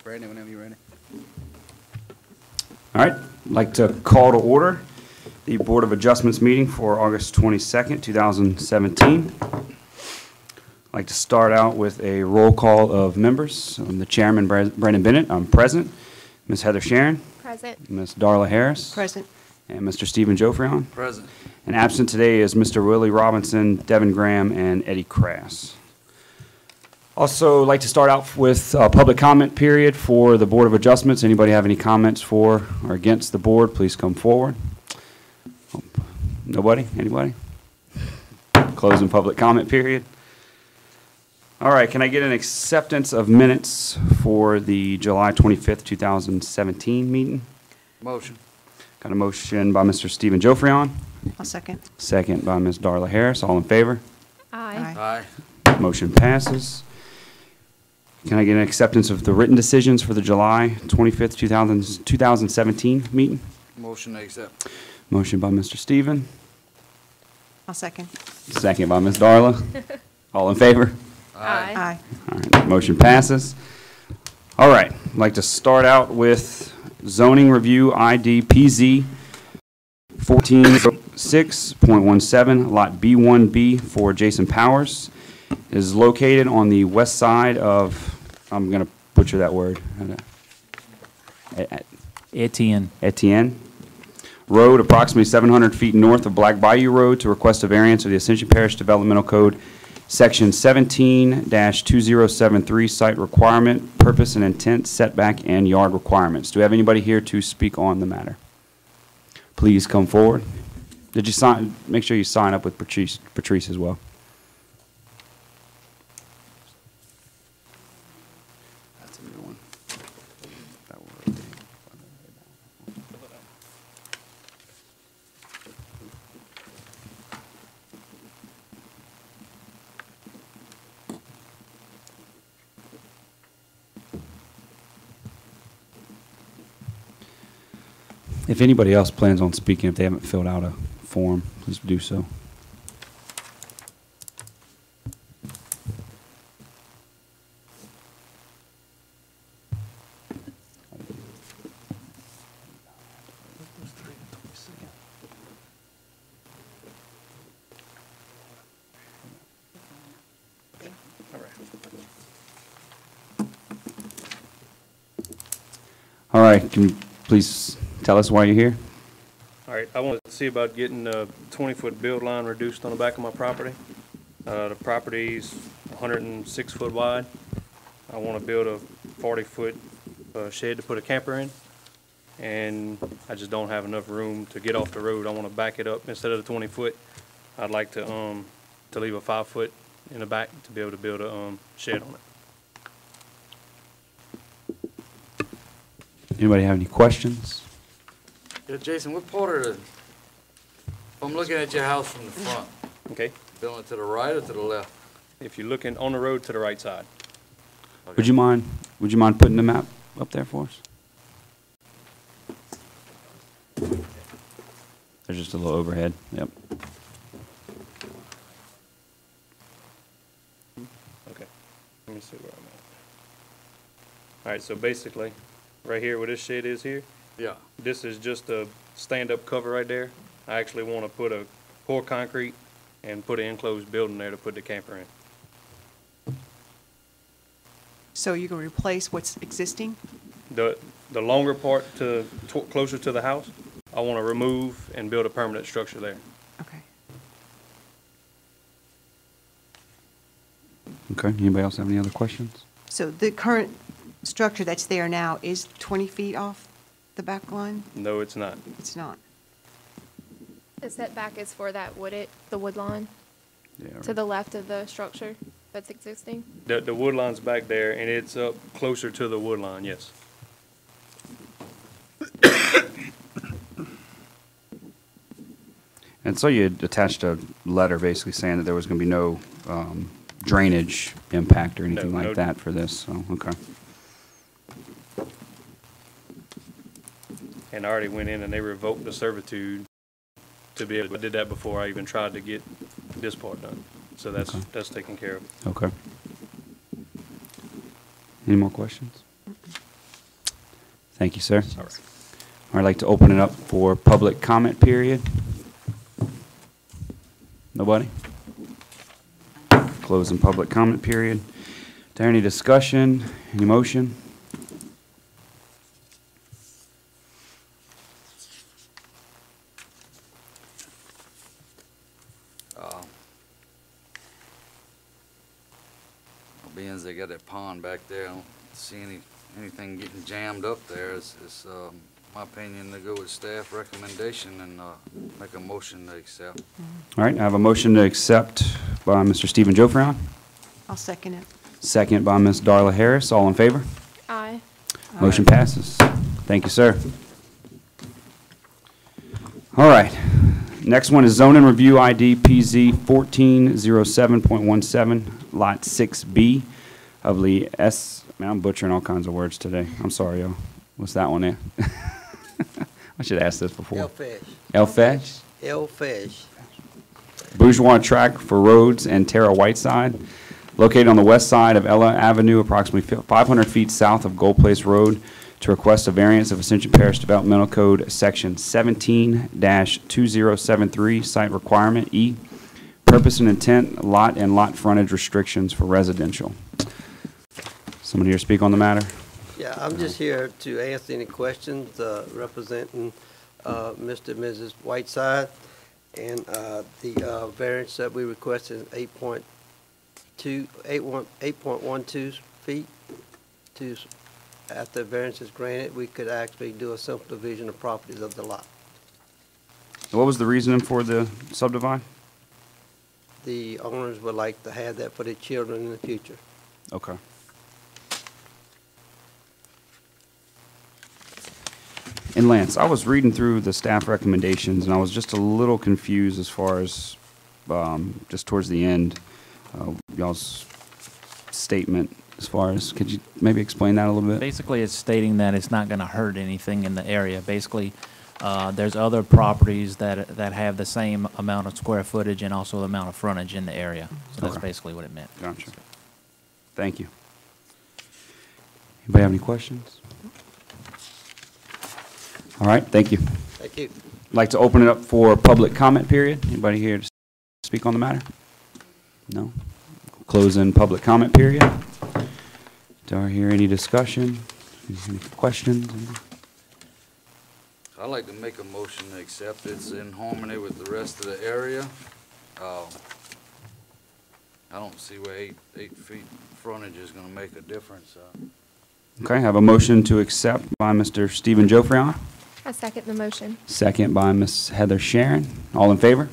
Brandon, whenever you're ready. All right, I'd like to call to order the Board of Adjustments meeting for August 22nd, 2017. I'd like to start out with a roll call of members. I'm the chairman, Brandon Bennett. I'm present. Ms. Heather Sharon. Present. Ms. Darla Harris. Present. And Mr. Stephen Jofrion. Present. And absent today is Mr. Willie Robinson, Devin Graham, and Eddie Crass. Also, like to start out with a public comment period for the Board of Adjustments. Anybody have any comments for or against the board, please come forward. Nobody? Anybody? Closing public comment period. All right, can I get an acceptance of minutes for the July 25th, 2017 meeting? Motion. Got a motion by Mr. Stephen Jofrion. I'll second. Second by Ms. Darla Harris. All in favor? Aye. Aye. Motion passes. Can I get an acceptance of the written decisions for the July 25th, 2017 meeting? Motion to accept. Motion by Mr. Stephen. I'll second. Second by Ms. Darla. All in favor? Aye. Aye. All right, motion passes. All right, I'd like to start out with zoning review ID PZ 1406.17, lot B1B for Jason Powers. It is located on the west side of, I'm going to butcher that word, Etienne Road, approximately 700 feet north of Black Bayou Road, to request a variance of the Ascension Parish Developmental Code, Section 17-2073, site requirement, purpose and intent, setback, and yard requirements. Do we have anybody here to speak on the matter? Please come forward. Did you sign? Make sure you sign up with Patrice as well. That's a new one. That one right there. If anybody else plans on speaking, if they haven't filled out a form, please do so. All right, can you please tell us why you're here? All right, I want to see about getting a 20-foot build line reduced on the back of my property. The property's 106 foot wide. I want to build a 40-foot shed to put a camper in, and I just don't have enough room to get off the road. I want to back it up. Instead of the 20 foot, I'd like to leave a 5 foot in the back to be able to build a shed on it. Anybody have any questions? Yeah, Jason, what part of the, if I'm looking at your house from the front, Okay? building it to the right or to the left? If you're looking on the road to the right side. Okay. Would you mind putting the map up there for us? There's just a little overhead. Yep. Okay, let me see where I'm at. All right, so basically, right here where this shed is here, Yeah. this is just a stand-up cover right there. I actually want to pour concrete and put an enclosed building there to put the camper in. So you can replace what's existing? The longer part closer to the house, I want to remove and build a permanent structure there. Okay. Okay, anybody else have any other questions? So the current structure that's there now is 20 feet off the back line? No, it's not. It's not. The setback is for the wood lawn Yeah. to the left of the structure that's existing. The wood line's back there, and it's up closer to the wood line, yes. And so you had attached a letter basically saying that there was going to be no drainage impact or anything No, like no. that for this, so, okay. And I already went in and they revoked the servitude to be able to, did that before I even tried to get this part done. So that's, Okay. that's taken care of. Okay. Any more questions? Thank you, sir. All right. I'd like to open it up for public comment period. Nobody? Closing public comment period. Is there any discussion, any motion? Being as they got that pond back there, I don't see anything getting jammed up there. It's my opinion to go with staff recommendation and make a motion to accept. All right, I have a motion to accept by Mr. Stephen Jofrion, I'll second it. second by Ms. Darla Harris. All in favor? Aye. Motion passes. Thank you, sir. All right. Next one is zoning review ID PZ 1407.17, Lot 6B of the man, I'm butchering all kinds of words today. I'm sorry, y'all. What's that one there? I should ask this before. Elfish. Elfish? Elfish. Bourgeois track for roads and Terra Whiteside, located on the west side of Ella Avenue, approximately 500 feet south of Gold Place Road, to request a variance of Ascension Parish Developmental Code, Section 17-2073, Site Requirement E, Purpose and Intent, Lot and Lot Frontage Restrictions for Residential. Someone here speak on the matter? Yeah, I'm just here to answer any questions representing Mr. and Mrs. Whiteside. And the variance that we requested is 8.12 feet. After variance is granted, we could actually do a simple division of properties of the lot. What was the reasoning for the subdivide? The owners would like to have that for their children in the future. Okay. And Lance, I was reading through the staff recommendations, and I was just a little confused as far as, just towards the end, y'all's statement as far as, could you maybe explain that a little bit? Basically, it's stating that it's not going to hurt anything in the area. Basically, there's other properties that have the same amount of square footage and also the amount of frontage in the area. So that's Okay. basically what it meant. Gotcha. Thank you. Anybody have any questions? All right, thank you. Thank you. I'd like to open it up for public comment period. Anybody here to speak on the matter? No? Closing public comment period. Do I hear any discussion? Any questions? I'd like to make a motion to accept. It's in harmony with the rest of the area. I don't see where 8 feet frontage is gonna make a difference. Okay, I have a motion to accept by Mr. Stephen Jofrion, I second the motion. second by Ms. Heather Sharon. All in favor?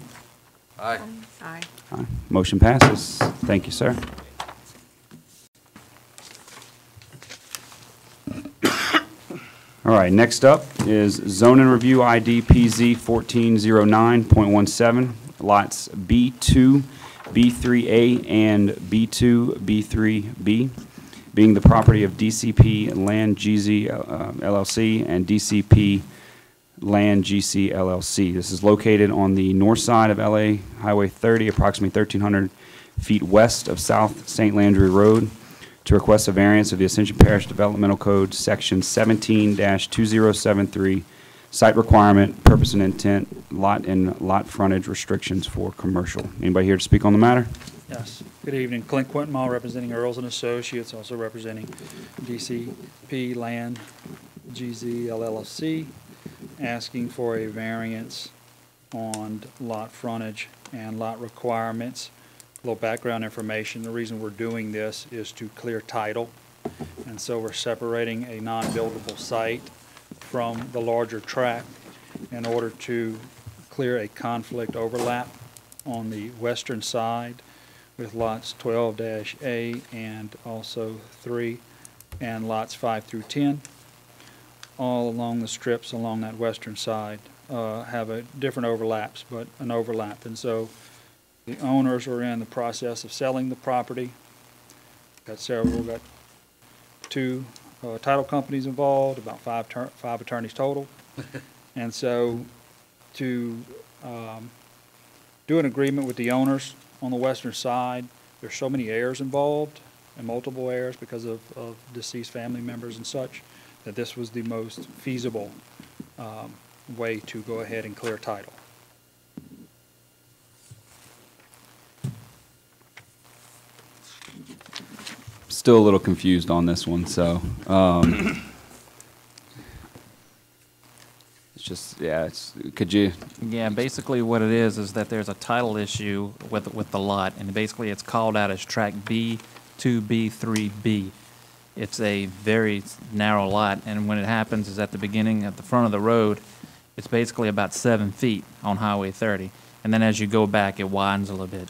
Aye. Aye. Aye. Motion passes. Thank you, sir. All right, next up is zoning review ID PZ 1409.17, lots B2, B3A, and B2, B3B, being the property of DCP Land GZ LLC and DCP Land GC LLC. This is located on the north side of LA Highway 30, approximately 1,300 feet west of South St. Landry Road, to request a variance of the Ascension Parish Developmental Code, Section 17-2073, Site Requirement, Purpose and Intent, Lot and Lot Frontage Restrictions for Commercial. Anybody here to speak on the matter? Yes. Good evening. Clint Quintenmall, representing Earls and Associates, also representing DCP Land GZ LLC, asking for a variance on lot frontage and lot requirements. A little background information. The reason we're doing this is to clear title. And so we're separating a non-buildable site from the larger tract in order to clear a conflict overlap on the western side with lots 12-A and also 3 and lots 5 through 10. All along the strips along that western side have a different overlaps, but an overlap. And so the owners are in the process of selling the property. Got 2 title companies involved, about 5 attorneys total. And so to do an agreement with the owners on the western side. There's so many heirs involved, and multiple heirs because of deceased family members and such, that this was the most feasible way to go ahead and clear title. Still a little confused on this one, so, it's just, yeah, could you, Yeah, basically what it is that there's a title issue with the lot, and basically it's called out as track B2B 3B. It's a very narrow lot, and when it happens is at the beginning, at the front of the road, it's basically about 7 feet on Highway 30. And then as you go back, it widens a little bit.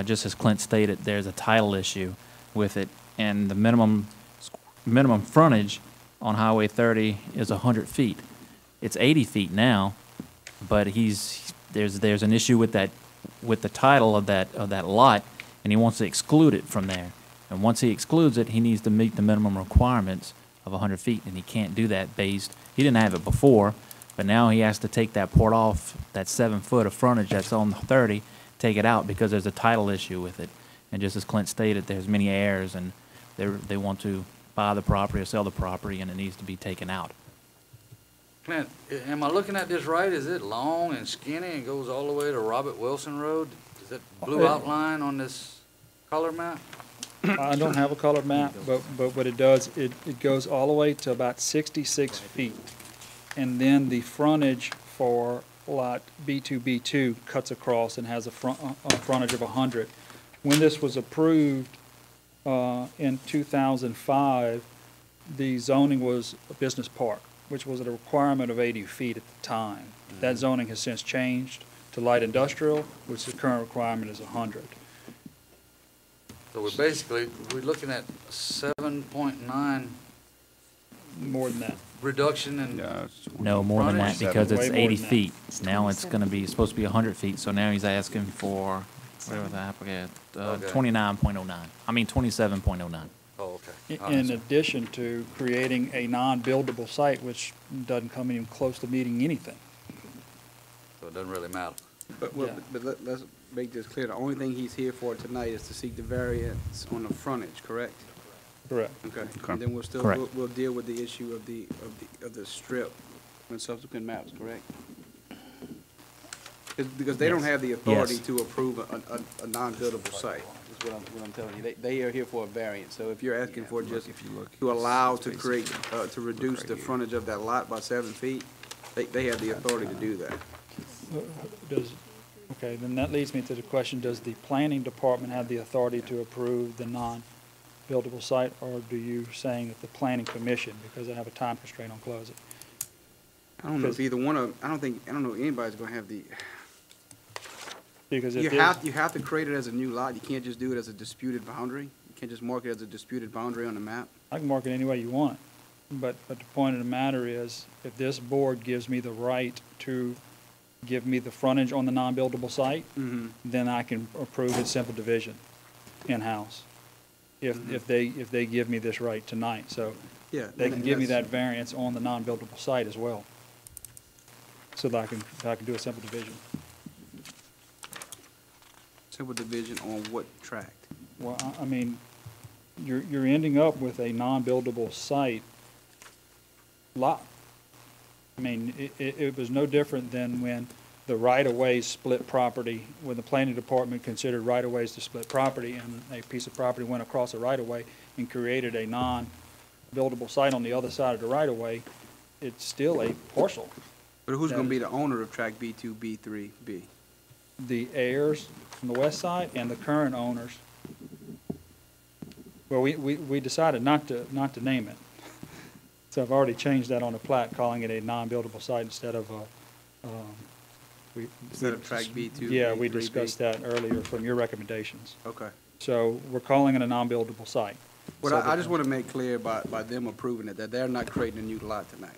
Just as Clint stated, there's a title issue with it, and the minimum frontage on Highway 30 is 100 feet. It's 80 feet now, but there's an issue with the title of that lot, and he wants to exclude it from there. And once he excludes it, he needs to meet the minimum requirements of 100 feet, and he can't do that he didn't have it before, but now he has to take that part off, that 7 foot of frontage that's on the 30, take it out because there's a title issue with it. And just as Clint stated, there's many heirs, and they want to buy the property or sell the property, and it needs to be taken out. Clint, am I looking at this right? Is it long and skinny and goes all the way to Robert Wilson Road? Is that blue outline on this color map? I don't have a colored map, but what it does, it goes all the way to about 66 feet. And then the frontage for lot B2B2 cuts across and has a frontage of 100. When this was approved in 2005, the zoning was a business park, which was at a requirement of 80 feet at the time. That zoning has since changed to light industrial, which the current requirement is 100. So we're looking at 7.9 More than that. reduction in, No, more than that, Frontage? because it's Way more 80 than that. feet. Now it's gonna be, supposed to be 100 feet, so now he's asking for, whatever the applicant, Okay. 29.09. I mean, 27.09. oh, okay. All right, In so- addition to creating a non-buildable site, which doesn't come even close to meeting anything. So it doesn't really matter. But, Yeah. let's make this clear. The only thing he's here for tonight is to seek the variance on the frontage, correct? Correct. Okay. Okay. And then we'll still, Correct. we'll deal with the issue of the strip on subsequent maps, correct? Because they don't Yes. have the authority Yes. to approve a non-buildable site, is what I'm telling you. They are here for a variance. So if you're asking for just to allow to create, to reduce the frontage of that lot by 7 feet, they have the authority to do that. Okay, then that leads me to the question, does the planning department have the authority to approve the non-buildable site, or do you saying that the planning commission, because I have a time constraint on closing? I don't know if either one of, I don't know anybody's gonna have the, Because if you there's- have to create it as a new lot. You can't just do it as a disputed boundary. You can't just mark it as a disputed boundary on the map. I can mark it any way you want, but the point of the matter is, if this board gives me the right to give me the frontage on the non-buildable site, then I can approve its simple division in-house, if they give me this right tonight. So Yeah. they can give me that's- that variance on the non-buildable site as well, so that I can do a simple division. Simple division on what tract? Well, I mean, you're ending up with a non-buildable site lot. I mean, it was no different than when the right-of-ways split property, when the planning department considered right-of-ways to split property, and a piece of property went across a right-of-way and created a non-buildable site on the other side of the right-of-way. It's still a parcel. But who's That gonna be is- the owner of tract B2, B3, B? The heirs from the west side and the current owners. Well, we decided not to name it. So I've already changed that on the plat, calling it a non-buildable site instead of Instead of tract B2, Yeah, we B3B? discussed that earlier from your recommendations. Okay. So we're calling it a non-buildable site. Well, So I that- just wanna make clear by them approving it, that they're not creating a new lot tonight.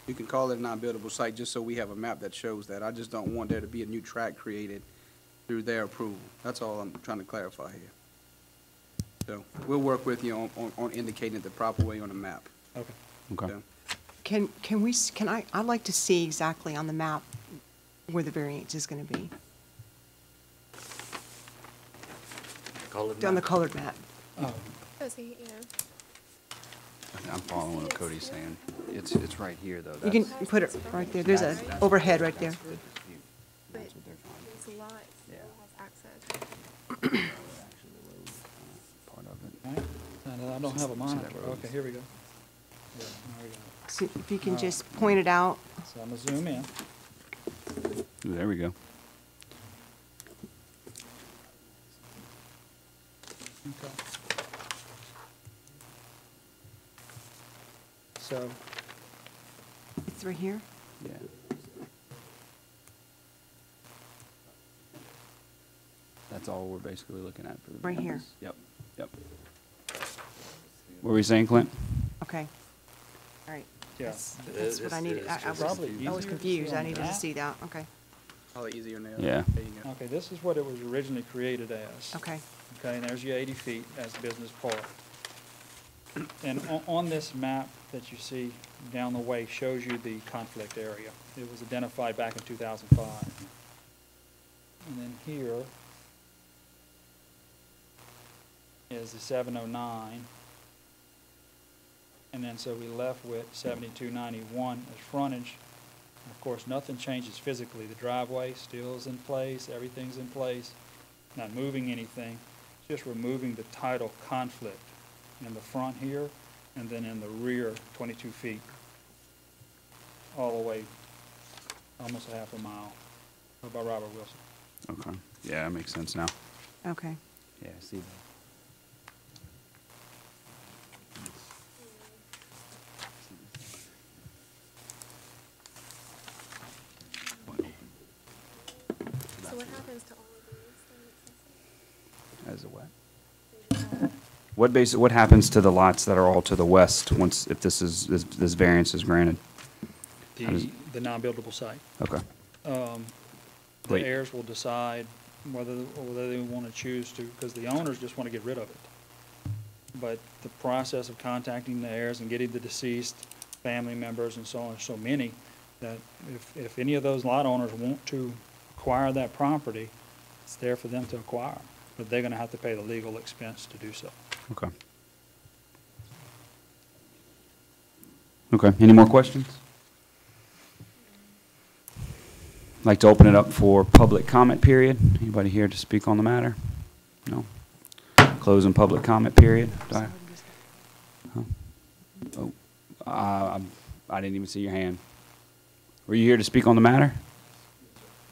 You can call it a non-buildable site just so we have a map that shows that. I just don't want there to be a new tract created through their approval. That's all I'm trying to clarify here. So we'll work with you on indicating it the proper way on the map. Okay. Okay. So, I'd like to see exactly on the map where the variance is gonna be. colored on the map? colored map. Oh, Oh, see, yeah. I'm following what Cody's saying. It's right here, though. You can put it right there. There's a overhead right there. But this lot Yeah. has access. Part of it. right. And I don't have a monitor. Okay, here we go. Yeah, there we go. So if you can just point it out. So I'm gonna zoom in. Ooh, there we go. Okay. So, It's right here. Yeah. That's all we're basically looking at for the Right here. variance. Yep. What were you saying, Clint? Okay. All right. yeah. That's what I needed. I Probably easier was to confused. see I on needed to that. see that. Okay. Probably easier now. Yeah. There you go. Okay, this is what it was originally created as. Okay. Okay, and there's your 80 feet as business park. And on this map that you see down the way shows you the conflict area. It was identified back in 2005. And then here is the 709. And then so we left with 7291 as frontage. And of course, nothing changes physically. The driveway still is in place, everything's in place, not moving anything, just removing the title conflict in the front here, and then in the rear, 22 feet, all the way, almost a half a mile, by Robert Wilson. Okay. Yeah, that makes sense now. Okay. Yeah, I see that. So what happens to all of these? As a what? What happens to the lots that are all to the west once, if this variance is granted? How does- The non-buildable site. Okay. The Wait. heirs will decide whether they want to choose to, because the owners just want to get rid of it. But the process of contacting the heirs and getting the deceased family members and so on, so many, that if any of those lot owners want to acquire that property, it's there for them to acquire. But they're going to have to pay the legal expense to do so. Okay. Okay, any more questions? Like to open it up for public comment period. Anybody here to speak on the matter? No? Closing public comment period. Do I- Oh, I didn't even see your hand. Were you here to speak on the matter?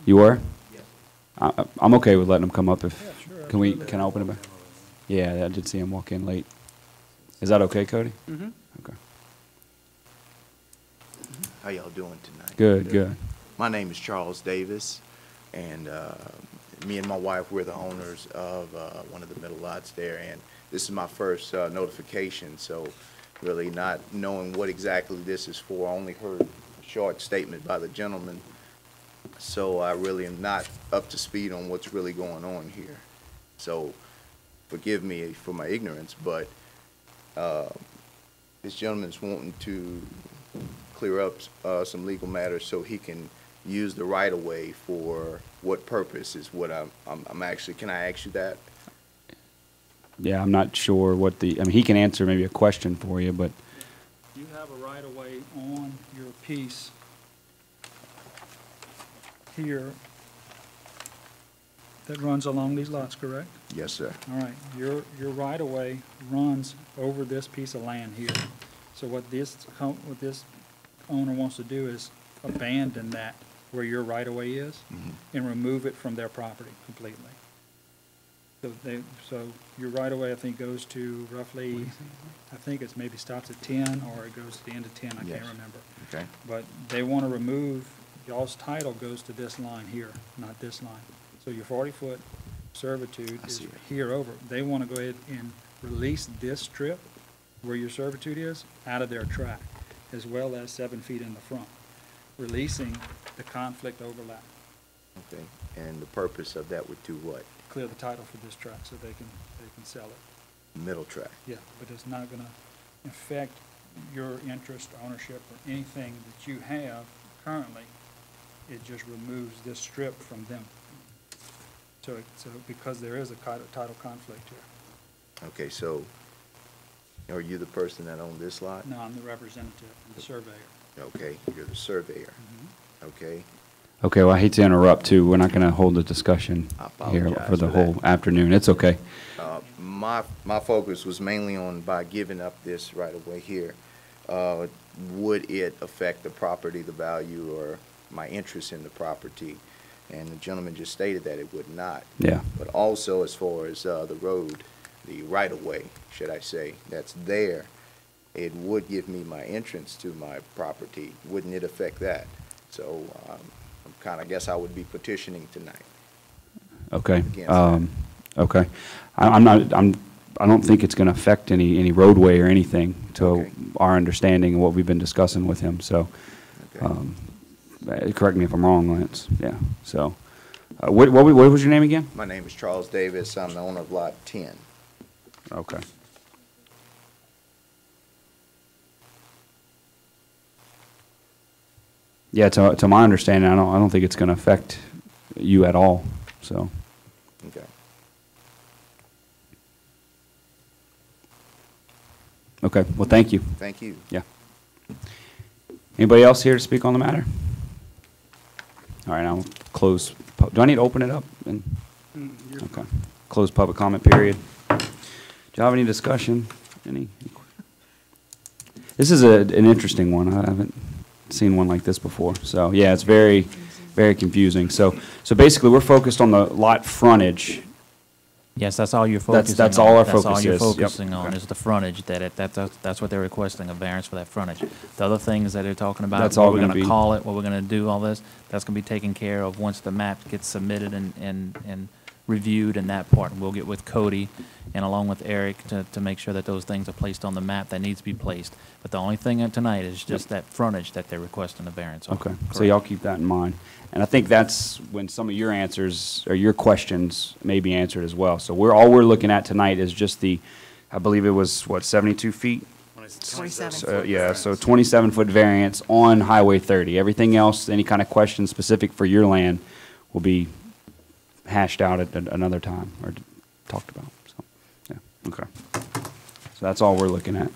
You were? I'm okay with letting them come up if, can I open it back? Yeah, I did see him walk in late. Is that okay, Cody? Mm-hmm. Okay. How y'all doing tonight? Good, good. My name is Charles Davis, and me and my wife, we're the owners of one of the middle lots there, and this is my first notification, so really not knowing what exactly this is for. I only heard a short statement by the gentleman, so I really am not up to speed on what's really going on here. So forgive me for my ignorance, but this gentleman's wanting to clear up some legal matters so he can use the right-of-way for what purpose is what I'm actually, can I ask you that? Yeah, I'm not sure what I mean, he can answer maybe a question for you, but You have a right-of-way on your piece here that runs along these lots, correct? Yes, sir. All right, your right-of-way runs over this piece of land here. So what this owner wants to do is abandon that where your right-of-way is and remove it from their property completely. So your right-of-way, I think, goes to roughly, I think it's maybe stops at 10 or it goes to the end of 10, I Yes. can't remember. Okay. But they want to remove, y'all's title goes to this line here, not this line. So your 40-foot servitude I is see. here over. They want to go ahead and release this strip where your servitude is out of their track, as well as 7 feet in the front, releasing the conflict overlap. Okay. And the purpose of that would do what? Clear the title for this track so they can sell it. Middle track. Yeah, but it's not going to affect your interest, ownership, or anything that you have currently. It just removes this strip from them. So because there is a title conflict here. Okay, so are you the person that owned this lot? No, I'm the representative, I'm the surveyor. Okay, you're the surveyor. Okay, Okay, well, I hate to interrupt, too. We're not going to hold the discussion I here apologize for the for that. whole afternoon. It's okay. my focus was mainly on by giving up this right away here, would it affect the property, the value, or my interest in the property? And the gentleman just stated that it would not. Yeah. But also as far as the road, the right-of-way, should I say, that's there, it would give me my entrance to my property. Wouldn't it affect that? So I'm kind of guess I would be petitioning tonight. Okay. Against that. Okay. I don't think it's going to affect any roadway or anything to Okay. our understanding of what we've been discussing with him, so. Okay. Correct me if I'm wrong, Lance. Yeah, so. What was your name again? My name is Charles Davis. I'm the owner of Lot 10. Okay. Yeah, to my understanding, I don't think it's going to affect you at all, so. Okay. Okay, well, thank you. Thank you. Yeah. Anybody else here to speak on the matter? All right, I'll close. Do I need to open it up? Okay. Close public comment period. Do you have any discussion? This is an interesting one. I haven't seen one like this before. So, yeah, it's very, very confusing. So basically, we're focused on the lot frontage. Yes, that's all you're focusing on. That's all our That's all focus you're is. Yep. focusing on, Okay. is the frontage, that's what they're requesting, a variance for that frontage. The other things that they're talking about, That's all what we're gonna gonna be- call it, what we're gonna do, all this, that's gonna be taken care of once the map gets submitted and reviewed in that part. And we'll get with Cody and along with Eric to make sure that those things are placed on the map that needs to be placed. But the only thing tonight is just that frontage that they're requesting a variance on. Okay, so Correct. y'all keep that in mind. And I think that's when some of your answers, or your questions may be answered as well. So all we're looking at tonight is just I believe it was, what, 72 feet? 27. So, yeah, so 27-foot variance on Highway 30. Everything else, any kind of question specific for your land will be hashed out at another time or talked about. So, yeah, okay. So that's all we're looking at.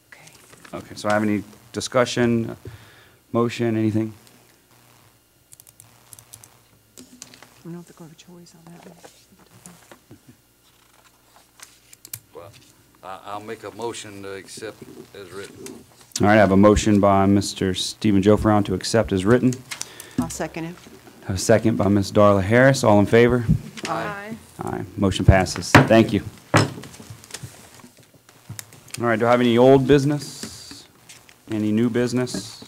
Okay. Okay, so I have any discussion, motion, anything? I don't have to go to choice on that one. Well, I'll make a motion to accept as written. All right, I have a motion by Mr. Stephen Jofferon to accept as written. I'll second it. I have a second by Ms. Darla Harris. All in favor? Aye. Aye. Motion passes. Thank you. All right, do I have any old business? Any new business?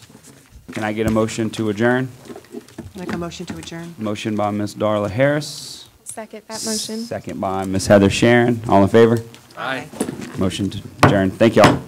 Can I get a motion to adjourn? Make a motion to adjourn. Motion by Ms. Darla Harris. Second that motion. Second by Ms. Heather Sharon. All in favor? Aye. Motion to adjourn. Thank y'all.